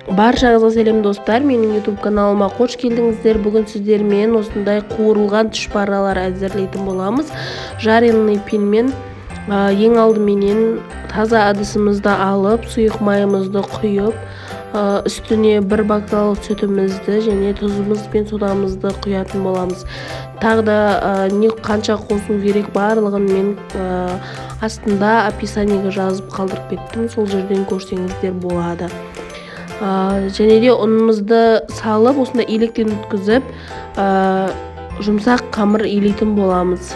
Баршаңызға сәлем достар, менің YouTube каналыма қош келдіңіздер. Бүгін сіздермен осындай қуырылған тұшпаралар әзірлейтін боламыз. Жареный пенмен ең алдыменен таза ыдысымызды алып, сұйық майымызды құйып, үстіне бір бокал сүтімізді және тұзымыз бен содамызды құятын боламыз. Тағы да қанша қосу керек барлығын мен астында описаниеге жазып қалдырып кеттім. Сол жерден көрсеңіздер болады. Және де ұнымызды салып, осында електен өткізіп, жұмсақ қамыр илейтін боламыз.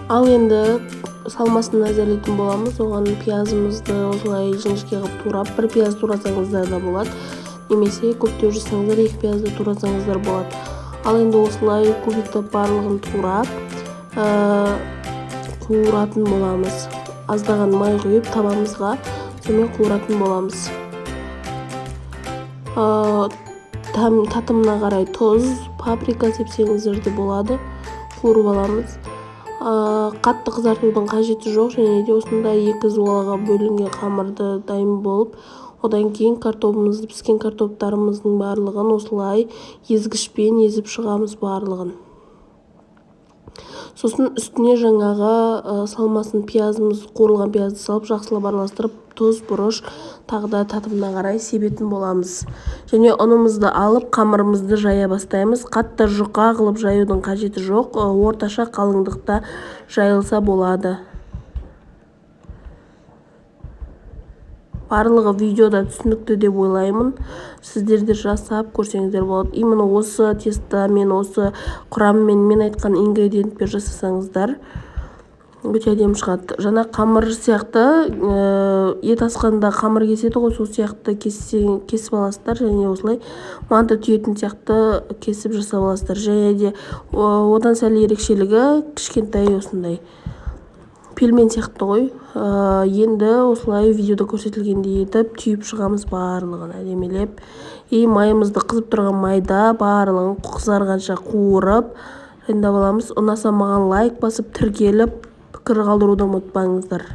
Ал енді салмасын әзірлейтін боламыз. Оған пиязымызды осылай жіңішке қылып турап, бір пияз турасаңыздар да болады, немесе көптеу жасаңыздар, екі пиязды турасаңыздар болады. Ал енді осылай кубикті барлығын турап қуыратын боламыз. Аздаған май құйып табамызға, сонымен қуыратын боламыз. Татымына қарай тұз, паприка сепсеңіздер де болады. Қуырып аламыз. Қатты қызартудың қажеті жоқ, және де осында екі зуалаға бөлінген қамырды дайын болып, одан кейін піскен картоптарымыздың барлығын осылай езгішпен езіп шығамыз барлығын. Сосын үстіне жаңағы салмасын қуырылған пиязды салып, жақсылап араластырып, тұз, бұрыш, тағы да татымына қарай себетін боламыз. Және ұнымызды алып, қамырымызды жая бастаймыз. Қатты жұқа қылып жаюдың қажеті жоқ, орташа қалыңдықта жайылса болады. Барлығы видеода түсінікті деп ойлаймын. Сіздерде жасап көрсеңіздер болады. Именно осы тестамен, осы құраммен мен айтқан ингредиентпен жасасаңыздар өте әдемі шығады. Жаңа қамыр сияқты, ет асқанда қамыр кеседі ғой, сол сияқты кесіп аласыздар, және осылай манты түйетін сияқты кесіп жасап аласыздар. Және де одан сәл ерекшелігі кішкентай осындай пельмен сияқты ғой. Енді осылай видеода көрсетілгендей етіп түйіп шығамыз барлығын әдемелеп. Майымызды қызып тұрған майда барлығын қызарғанша қуырып дайындап аламыз. Ұнаса маған лайк басып, тіркеліп, пікір қалдыруды ұмытпаңыздар.